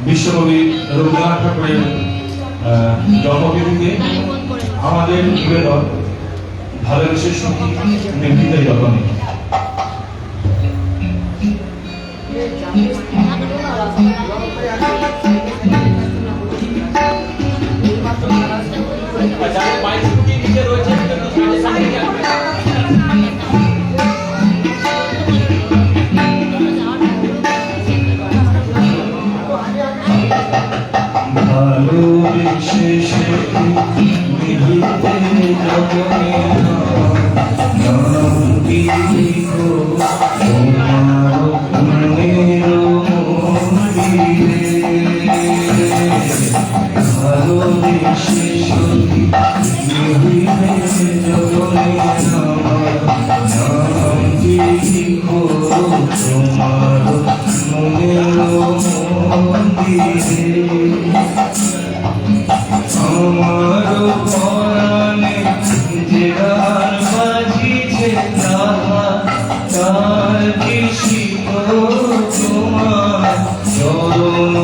বিশ্বকবি রবীন্দ্রনাথ ঠাকুরের জন্মতিথিতে আমাদের নিবেদন ভালোবেসে সুখী নির্ভীত যতনে। ভালোবেসে সুখী নির্ভীত যতনে নাম লিখো তোমার মনের মন্দিরে। ভালোবেসে সুখী নির্ভীত যতনে নাম লিখো তোমার মনের মন্দিরে। আমার পরাণে যে গান বাজিছে তার কৃষিক তোমার চরণ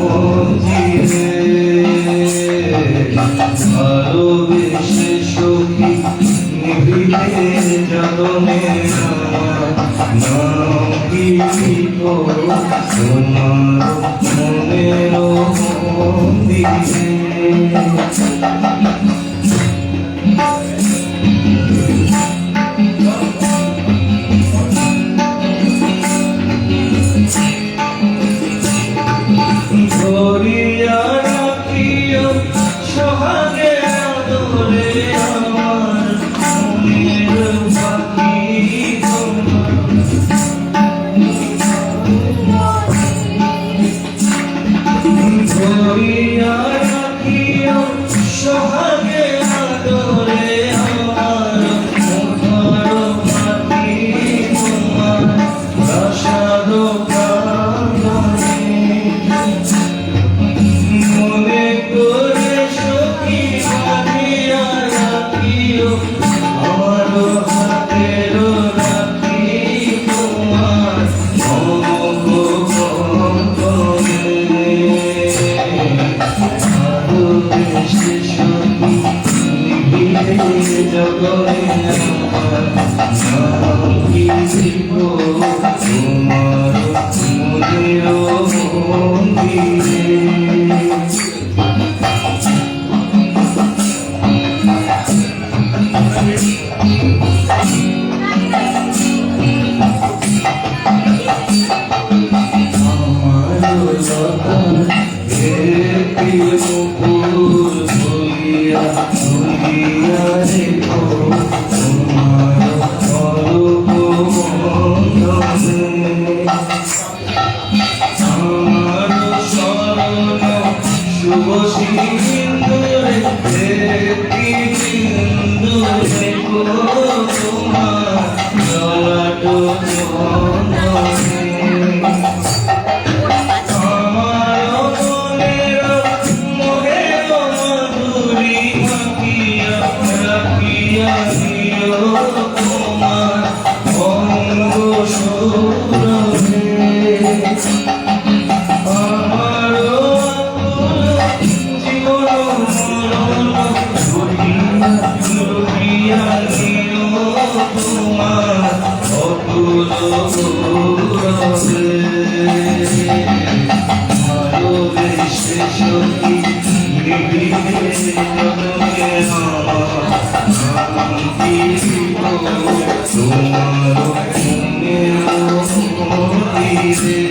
মন্দিরে। ভালোবেসে সুখী নিভৃতে যতনে নাম লিখো তোমার মনের মন্দিরে। ধরিয়া রাখিও সোহাগে আদরে আমার মনের পাখি ধরিয়া রাখিও সোহাগে আদরে আমার মুখর পাখি তোমার প্রাসাদ প্রাঙ্গণে। মনে করে সখী বাঁধিয়া রাখিও আমার হাতের রাখি তোমার অঙ্গনে। ভালোবেসে সুখী নিভৃতে যতনে নাম লিখো তোমার মনের মন্দিরে। মুকুর ভুলিয়া ভুলিয়া রেখো তোমার অরূপ বন্ধনে। আমার শরণ শুভ সিন্দুরে একটি বিন্দু রেখো তোমার ললাট বন্ধনে। তোমার অঙ্গ সৌরভে আমার জীবন মরণ লুটিয়া নিও তোমার অতুল গৌরবে। ভালোবেসে সুখী নিভৃতে যতনে নাম লিখো তোমার মনের মন্দিরে।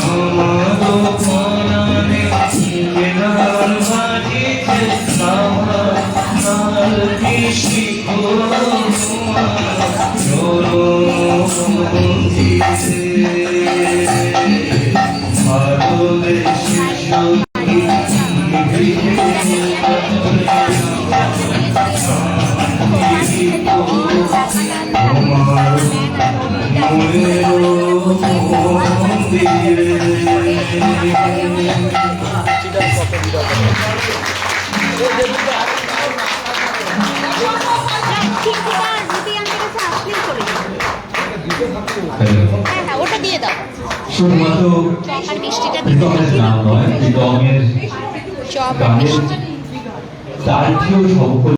আমার পরাণে যে গান বাজিছে তার কৃষিক তোমার চরণ মন্দিরে। ভালোবেসে সুখী নিভৃতে তোমার মনের মন্দিরে। ওটা দিয়ে দাও। শুধুমাত্র চপ আর মিষ্টিটা দিতে প্রীতমের নাম নয়, প্রীতমের চপ আর গানের মিষ্টি তার থেকেও সকল